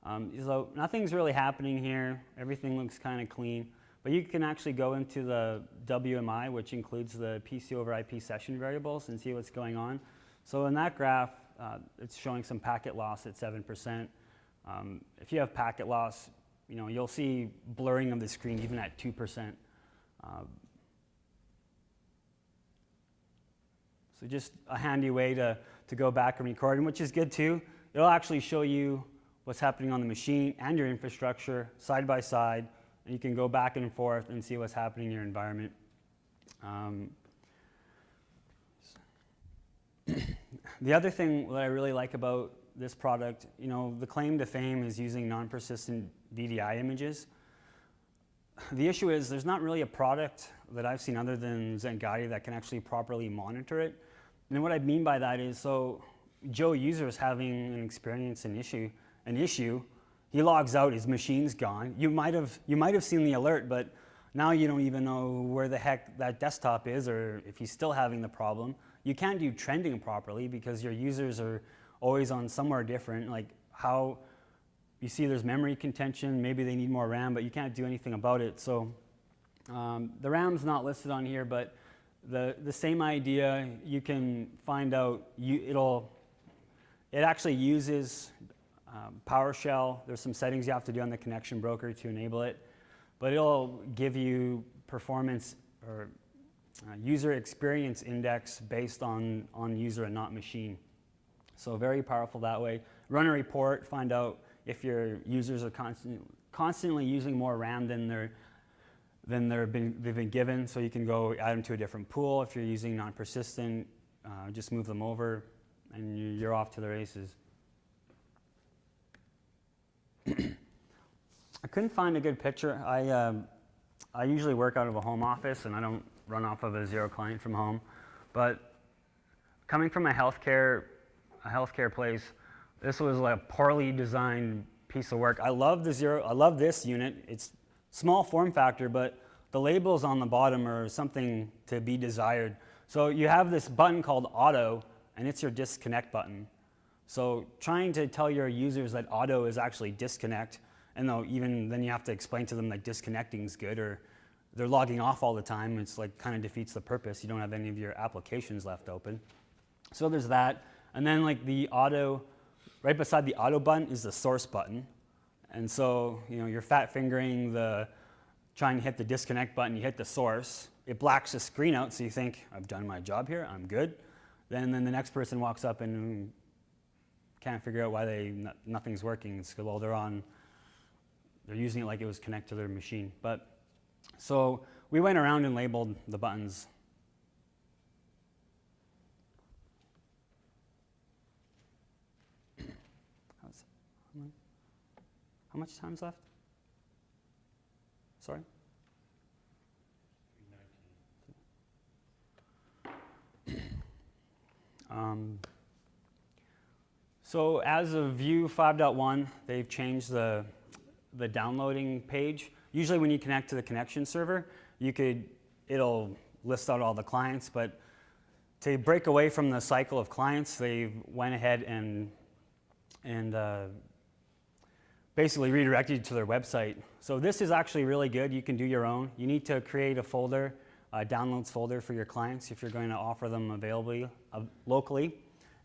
So nothing's really happening here. Everything looks kind of clean. But you can actually go into the WMI, which includes the PC over IP session variables, and see what's going on. So in that graph, it's showing some packet loss at 7%. If you have packet loss, you'll see blurring of the screen even at 2%. So just a handy way to go back and record, and which is good too. It'll actually show you what's happening on the machine and your infrastructure side by side, and you can go back and forth and see what's happening in your environment. The other thing that I really like about this product, the claim to fame is using non-persistent VDI images. The issue is there's not really a product that I've seen other than Zengadia that can actually properly monitor it. And what I mean by that is, so Joe user is having an issue, he logs out, his machine's gone. You might have seen the alert, but now you don't even know where the heck that desktop is or if he's still having the problem. You can't do trending properly because your users are always on somewhere different, like how you see there's memory contention, maybe they need more RAM, but you can't do anything about it. So the RAM's not listed on here, but the same idea, you can find out, it actually uses PowerShell. There's some settings you have to do on the connection broker to enable it, but it'll give you performance or user experience index based on user and not machine. So very powerful that way. Run a report, find out if your users are constantly using more RAM than they've been given, so you can go add them to a different pool. If you're using non-persistent, just move them over, and you're off to the races. I couldn't find a good picture. I usually work out of a home office, and I don't run off of a zero client from home. But coming from a healthcare place, this was like a poorly designed piece of work. I love this unit. It's small form factor, but the labels on the bottom are something to be desired. So you have this button called auto, and it's your disconnect button. So trying to tell your users that auto is actually disconnect, and then you have to explain to them that disconnecting is good, or they're logging off all the time, it's like kind of defeats the purpose. You don't have any of your applications left open. So there's that. And then like the auto, right beside the auto button is the source button. And so, you're fat fingering trying to hit the disconnect button, you hit the source, it blacks the screen out, so you think, I've done my job here, I'm good. Then the next person walks up and can't figure out why nothing's working. It's because, they're using it like it was connected to their machine. But so we went around and labeled the buttons. How much time's left? Sorry? 3:19. So as of View 5.1, they've changed the downloading page. Usually when you connect to the connection server, it'll list out all the clients, but to break away from the cycle of clients, they went ahead and basically redirected you to their website. So this is actually really good. You can do your own. You need to create a folder, a downloads folder for your clients if you're going to offer them availably locally.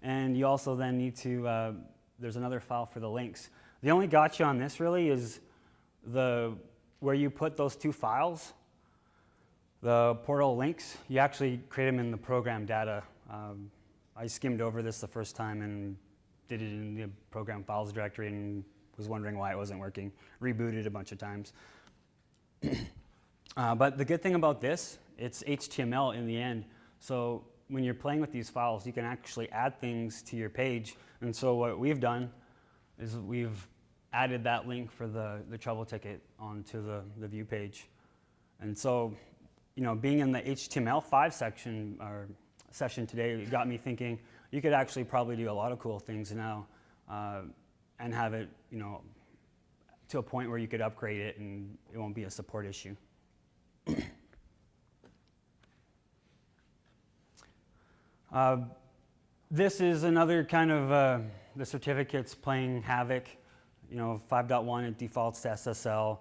And you also then need to, there's another file for the links. The only gotcha on this really is where you put those two files, the portal links, you actually create them in the program data. I skimmed over this the first time and did it in the program files directory and was wondering why it wasn't working. Rebooted a bunch of times. But the good thing about this, it's HTML in the end. So when you're playing with these files, you can actually add things to your page. And so what we've done is we've added that link for the trouble ticket onto the view page. And so, being in the HTML5 session today, it got me thinking you could actually probably do a lot of cool things now and have it, to a point where you could upgrade it and it won't be a support issue. This is another kind of the certificates playing havoc. 5.1, it defaults to SSL.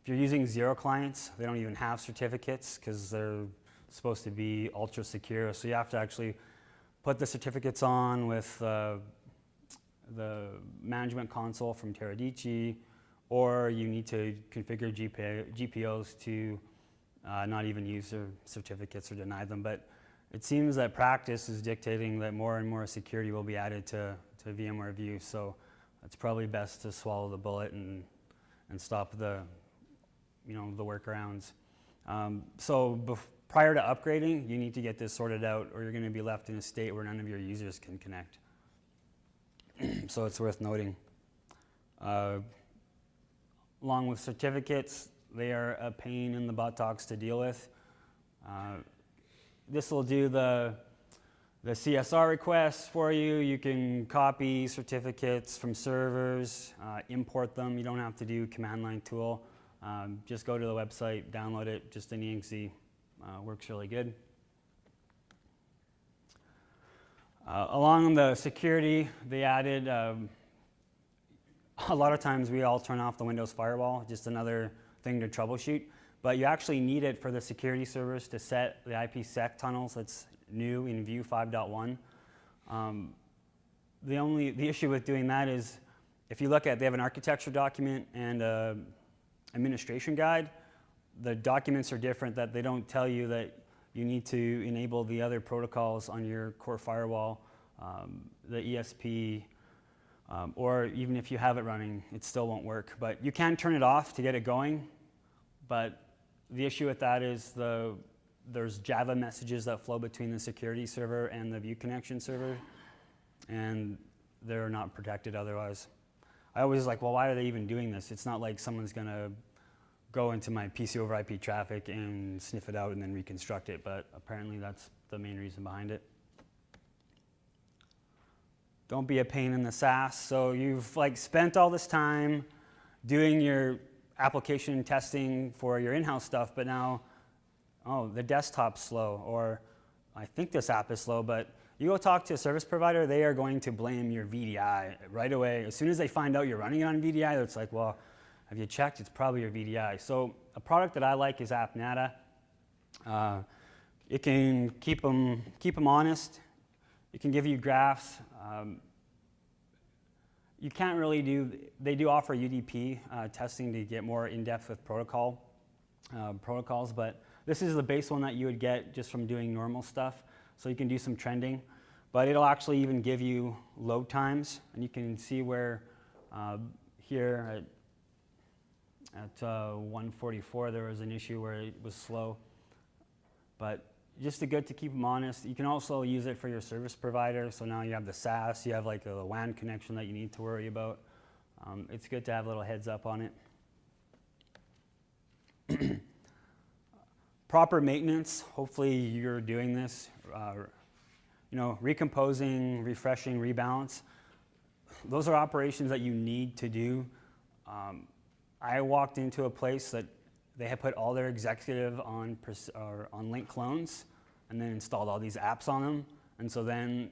If you're using zero clients, they don't even have certificates because they're supposed to be ultra secure. So you have to actually put the certificates on with the management console from Teradici, or you need to configure GPOs to not even use their certificates or deny them. But it seems that practice is dictating that more and more security will be added to VMware View. So it's probably best to swallow the bullet and stop the workarounds. Prior to upgrading, you need to get this sorted out, or you're going to be left in a state where none of your users can connect. So it's worth noting. Along with certificates, they are a pain in the buttocks to deal with. This will do the CSR requests for you. You can copy certificates from servers, import them. You don't have to do command line tool. Just go to the website, download it, just in exe. Works really good. Along the security, they added, a lot of times we all turn off the Windows firewall, just another thing to troubleshoot. But you actually need it for the security servers to set the IPsec tunnels. That's new in View 5.1. The issue with doing that is, if you look at, they have an architecture document and an administration guide. The documents are different, that they don't tell you that you need to enable the other protocols on your core firewall, the ESP, or even if you have it running, it still won't work. But you can turn it off to get it going. But the issue with that is there's Java messages that flow between the security server and the view connection server, and they're not protected otherwise. I always like, well, why are they even doing this? It's not like someone's going to go into my PC over IP traffic and sniff it out and then reconstruct it, but apparently that's the main reason behind it. Don't be a pain in the sass. So you've spent all this time doing your application testing for your in-house stuff, but now, the desktop's slow, or I think this app is slow, but you go talk to a service provider, they are going to blame your VDI right away. As soon as they find out you're running it on VDI, it's like, well, have you checked? It's probably your VDI. So a product that I like is AppNata. It can keep them honest. It can give you graphs. You can't really they do offer UDP testing to get more in-depth with protocols, but this is the base one that you would get just from doing normal stuff. So you can do some trending, but it'll actually even give you load times, and you can see where here at 144 there was an issue where it was slow. But just good to keep them honest. You can also use it for your service provider. So now you have the SaaS, you have a WAN connection that you need to worry about. It's good to have a little heads up on it. Proper maintenance, hopefully you're doing this. Recomposing, refreshing, rebalance. Those are operations that you need to do. I walked into a place that they had put all their executive on link clones and then installed all these apps on them. And so then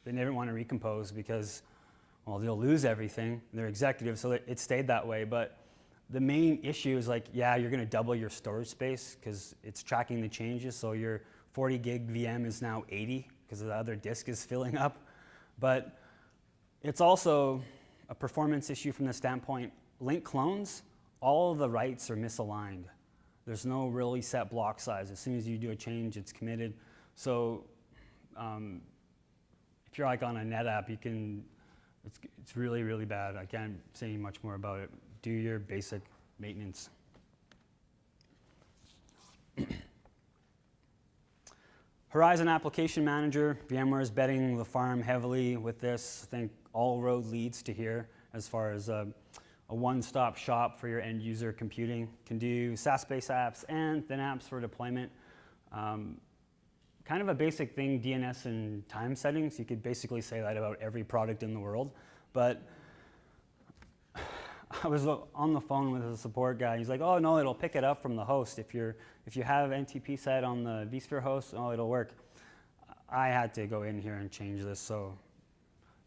they didn't want to recompose because, well, they'll lose everything. They're executive, so it stayed that way. But the main issue is you're going to double your storage space because it's tracking the changes. So your 40 gig VM is now 80 because the other disk is filling up. But it's also a performance issue from the standpoint, link clones, all of the writes are misaligned. There's no really set block size. As soon as you do a change, it's committed. So if you're on a NetApp, it's really, really bad. I can't say much more about it. Do your basic maintenance. Horizon Application Manager, VMware is betting the farm heavily with this. I think all road leads to here as far as a one-stop shop for your end user computing. Can do SaaS-based apps and then apps for deployment. Kind of a basic thing, DNS and time settings. You could basically say that about every product in the world. But I was on the phone with a support guy. He's like, "Oh no, it'll pick it up from the host. If you have NTP set on the vSphere host, oh, it'll work." I had to go in here and change this, so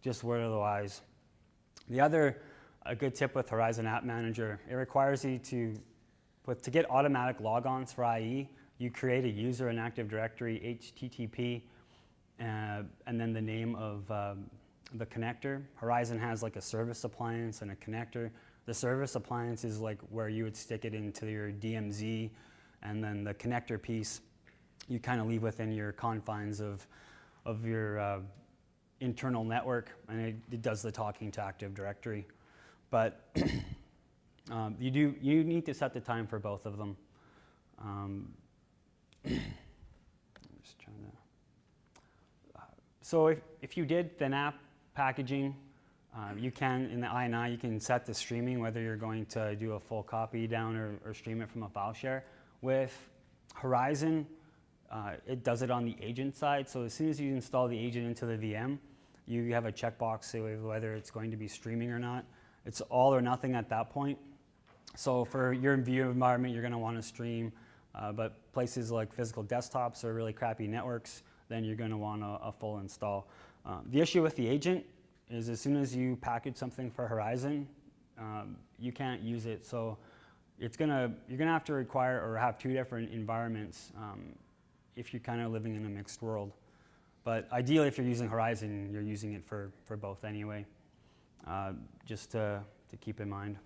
just word of the wise. The other a good tip with Horizon App Manager, it requires you to get automatic logons for IE. You create a user in Active Directory, HTTP, and then the name of the connector. Horizon has like a service appliance and a connector. The service appliance is like where you would stick it into your DMZ, and then the connector piece you kind of leave within your confines of your internal network, and it does the talking to Active Directory. But you need to set the time for both of them. I'm just trying to. So if you did thin app packaging, you can, in the INI, you can set the streaming, whether you're going to do a full copy down or stream it from a file share. With Horizon, it does it on the agent side. So as soon as you install the agent into the VM, you have a checkbox saying whether it's going to be streaming or not. It's all or nothing at that point. So for your View environment, you're going to want to stream. But places like physical desktops or really crappy networks, then you're going to want a full install. The issue with the agent is as soon as you package something for Horizon, you can't use it. So you're going to have to require or have two different environments if you're kind of living in a mixed world. But ideally, if you're using Horizon, you're using it for both anyway, just to keep in mind.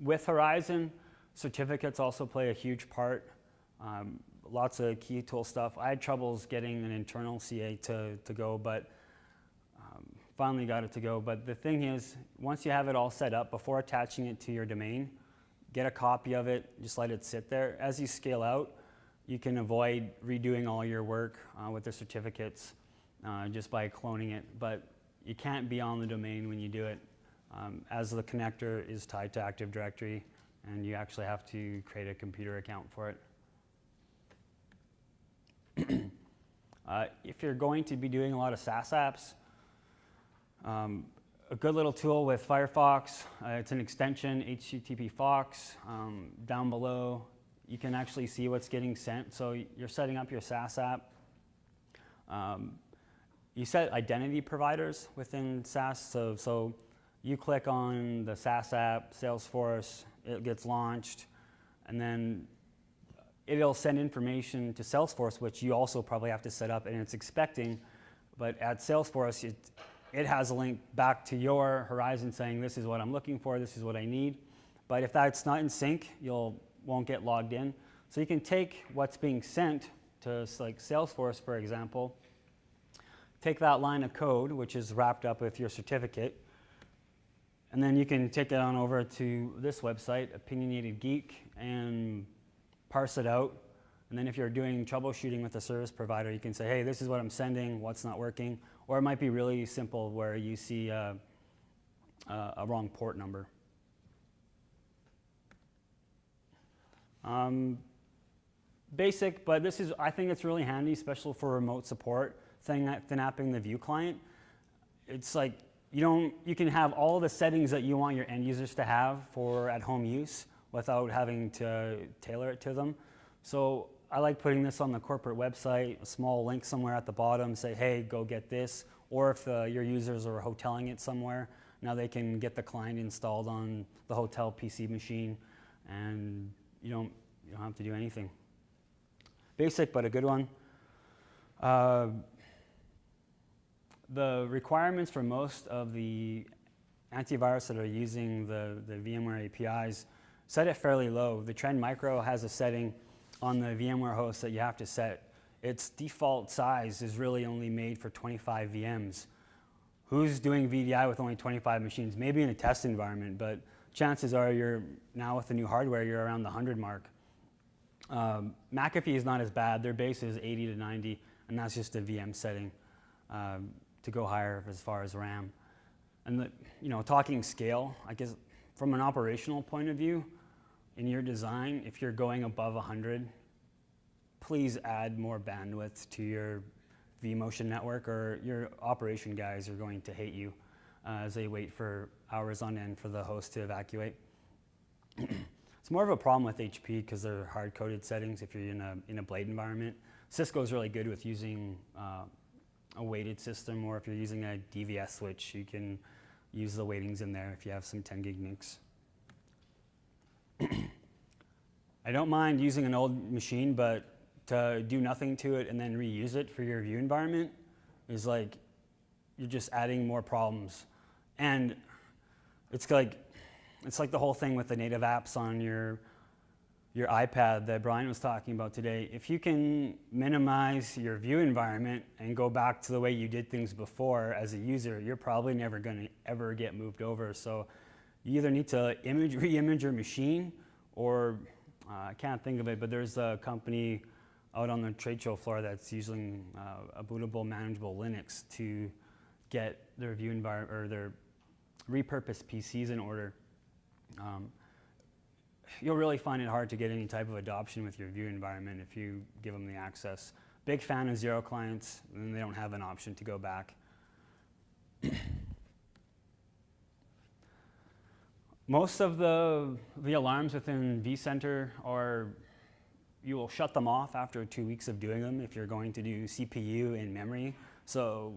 With Horizon, certificates also play a huge part. Lots of key tool stuff. I had troubles getting an internal CA to go, but finally got it to go. But the thing is, once you have it all set up, before attaching it to your domain, get a copy of it, just let it sit there. As you scale out, you can avoid redoing all your work with the certificates just by cloning it. But you can't be on the domain when you do it, as the connector is tied to Active Directory, and you actually have to create a computer account for it. If you're going to be doing a lot of SaaS apps, a good little tool with Firefox, it's an extension, HTTP Fox. Down below, you can actually see what's getting sent. So you're setting up your SaaS app. You set identity providers within SaaS. So you click on the SaaS app, Salesforce, it gets launched, and then it'll send information to Salesforce, which you also probably have to set up, and it's expecting. But at Salesforce, it has a link back to your Horizon saying, this is what I'm looking for, this is what I need. But if that's not in sync, won't get logged in. So you can take what's being sent to like Salesforce, for example, take that line of code, which is wrapped up with your certificate, and then you can take it on over to this website, Opinionated Geek, and parse it out. And then if you're doing troubleshooting with a service provider, you can say, hey, this is what I'm sending, what's not working. Or it might be really simple where you see a wrong port number. Basic, but I think it's really handy, especially for remote support, thin-apping the View client. It's like you can have all the settings that you want your end users to have for at-home use without having to tailor it to them. So I like putting this on the corporate website, a small link somewhere at the bottom, say, hey, go get this. Or if your users are hoteling it somewhere, now they can get the client installed on the hotel PC machine, and you don't have to do anything. Basic, but a good one. The requirements for most of the antivirus that are using the VMware APIs set it fairly low. The Trend Micro has a setting on the VMware host that you have to set. Its default size is really only made for 25 VMs. Who's doing VDI with only 25 machines? Maybe in a test environment, but chances are now with the new hardware, you're around the 100 mark. McAfee is not as bad. Their base is 80 to 90, and that's just a VM setting to go higher as far as RAM. And talking scale, I guess from an operational point of view, in your design, if you're going above 100, please add more bandwidth to your vMotion network, or your operation guys are going to hate you as they wait for hours on end for the host to evacuate. It's more of a problem with HP because they're hard-coded settings if you're in a blade environment. Cisco's really good with using a weighted system, or if you're using a DVS switch, you can use the weightings in there if you have some 10 gig NICs. I don't mind using an old machine, but to do nothing to it and then reuse it for your view environment is like you're just adding more problems. And it's like the whole thing with the native apps on your iPad that Brian was talking about today. If you can minimize your view environment and go back to the way you did things before as a user, you're probably never going to ever get moved over. So you either need to re-image your machine, or I can't think of it, but there's a company out on the trade show floor that's using a bootable, manageable Linux to get their view environment or their repurposed PCs in order. You'll really find it hard to get any type of adoption with your view environment if you give them the access. Big fan of zero clients, and they don't have an option to go back. Most of the alarms within vCenter you will shut them off after 2 weeks of doing them if you're going to do CPU and memory. So,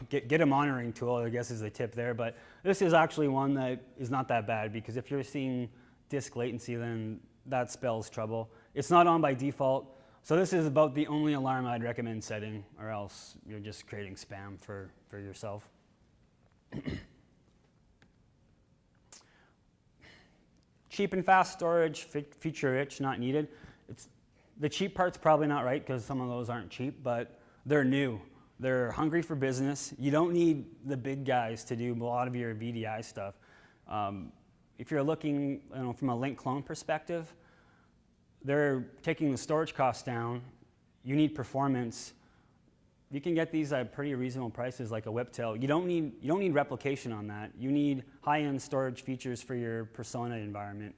get a monitoring tool, I guess, is the tip there. But this is actually one that is not that bad, because if you're seeing disk latency, then that spells trouble. It's not on by default. So this is about the only alarm I'd recommend setting, or else you're just creating spam for yourself. Cheap and fast storage, feature rich, not needed. The cheap part's probably not right, because some of those aren't cheap, but they're new. They're hungry for business. You don't need the big guys to do a lot of your VDI stuff. If you're looking from a link clone perspective, they're taking the storage costs down. You need performance. You can get these at pretty reasonable prices, like a Whiptail. You don't need replication on that. You need high-end storage features for your persona environment,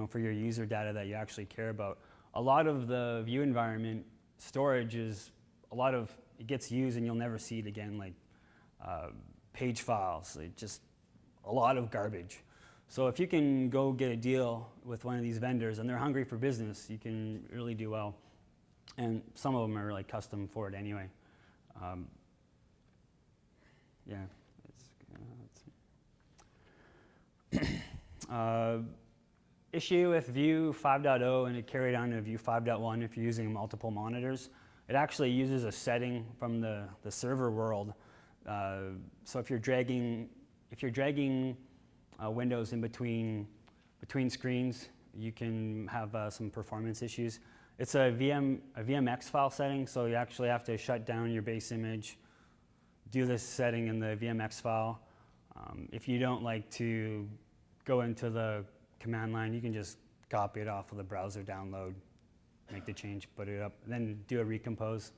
for your user data that you actually care about. A lot of the view environment storage it gets used and you'll never see it again, like page files, just a lot of garbage. So if you can go get a deal with one of these vendors and they're hungry for business, you can really do well. And some of them are like custom for it anyway. Issue with View 5.0 and it carried on to View 5.1 if you're using multiple monitors. It actually uses a setting from the server world. So if you're dragging windows in between screens, you can have some performance issues. It's a VMX file setting, so you actually have to shut down your base image, do this setting in the VMX file. If you don't like to go into the command line, you can just copy it off of the browser download, make the change, put it up, and then do a recompose.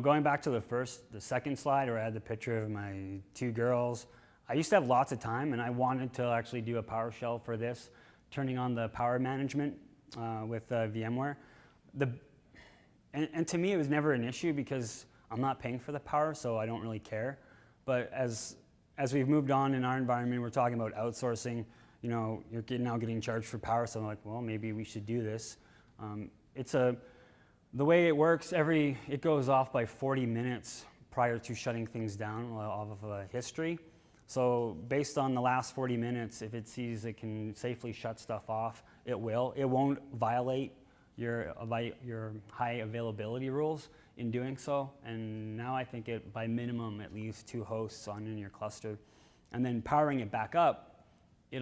Going back to the second slide where I had the picture of my two girls, I used to have lots of time, and I wanted to actually do a PowerShell for this, turning on the power management with VMware. And to me, it was never an issue because I'm not paying for the power, so I don't really care. But as we've moved on in our environment, we're talking about outsourcing. You're now getting charged for power, so I'm like, well, maybe we should do this. The way it works, it goes off by 40 minutes prior to shutting things down off of a history. So based on the last 40 minutes, if it sees it can safely shut stuff off, it will. It won't violate your high availability rules in doing so. And now I think by minimum at least 2 hosts in your cluster. And then powering it back up, it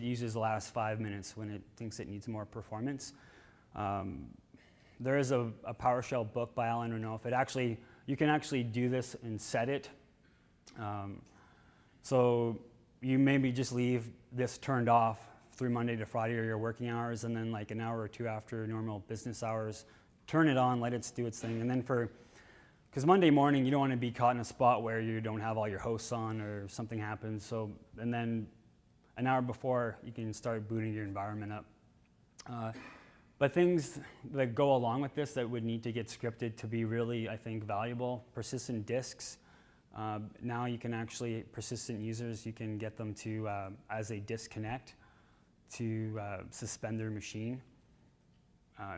uses the last 5 minutes when it thinks it needs more performance. There is a PowerShell book by Alan Renault. You can actually do this and set it. So you maybe just leave this turned off through Monday to Friday or your working hours, and then like an hour or two after normal business hours, turn it on, let it do its thing. And then because Monday morning you don't want to be caught in a spot where you don't have all your hosts on or something happens. So, and then an hour before you can start booting your environment up. But things that go along with this that would need to get scripted to be really, I think, valuable, persistent disks. Now you can actually, persistent users, you can get them to, as a disconnect, to suspend their machine.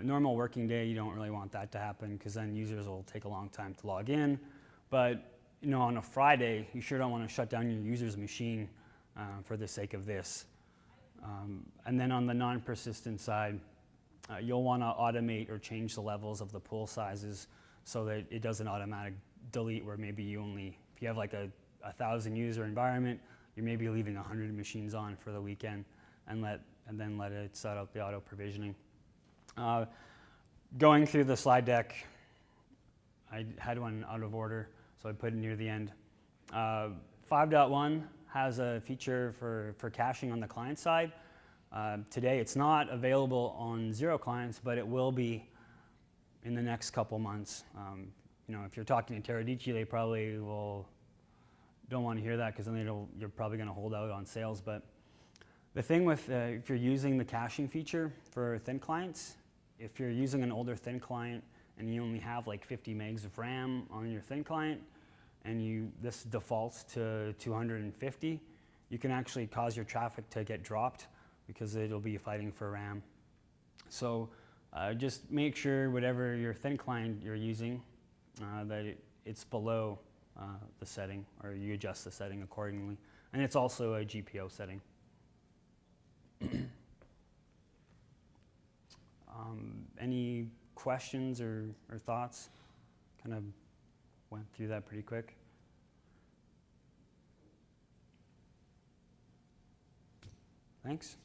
Normal working day, you don't really want that to happen because then users will take a long time to log in. But on a Friday, you sure don't want to shut down your user's machine for the sake of this. And then on the non-persistent side, you'll want to automate or change the levels of the pool sizes so that it doesn't automatic delete where maybe if you have like a 1,000 user environment, you're maybe leaving 100 machines on for the weekend and then let it set up the auto provisioning. Going through the slide deck, I had one out of order, so I put it near the end. 5.1 has a feature for caching on the client side. Today it's not available on Zero clients, but it will be in the next couple months. If you're talking to Teradici, they probably don't want to hear that because then you're probably going to hold out on sales. But the thing with if you're using the caching feature for thin clients, if you're using an older thin client and you only have like 50 megs of RAM on your thin client and this defaults to 250, you can actually cause your traffic to get dropped because it'll be fighting for RAM. So just make sure whatever your thin client you're using that it's below the setting, or you adjust the setting accordingly. And it's also a GPO setting. Any questions or thoughts? Kind of went through that pretty quick. Thanks.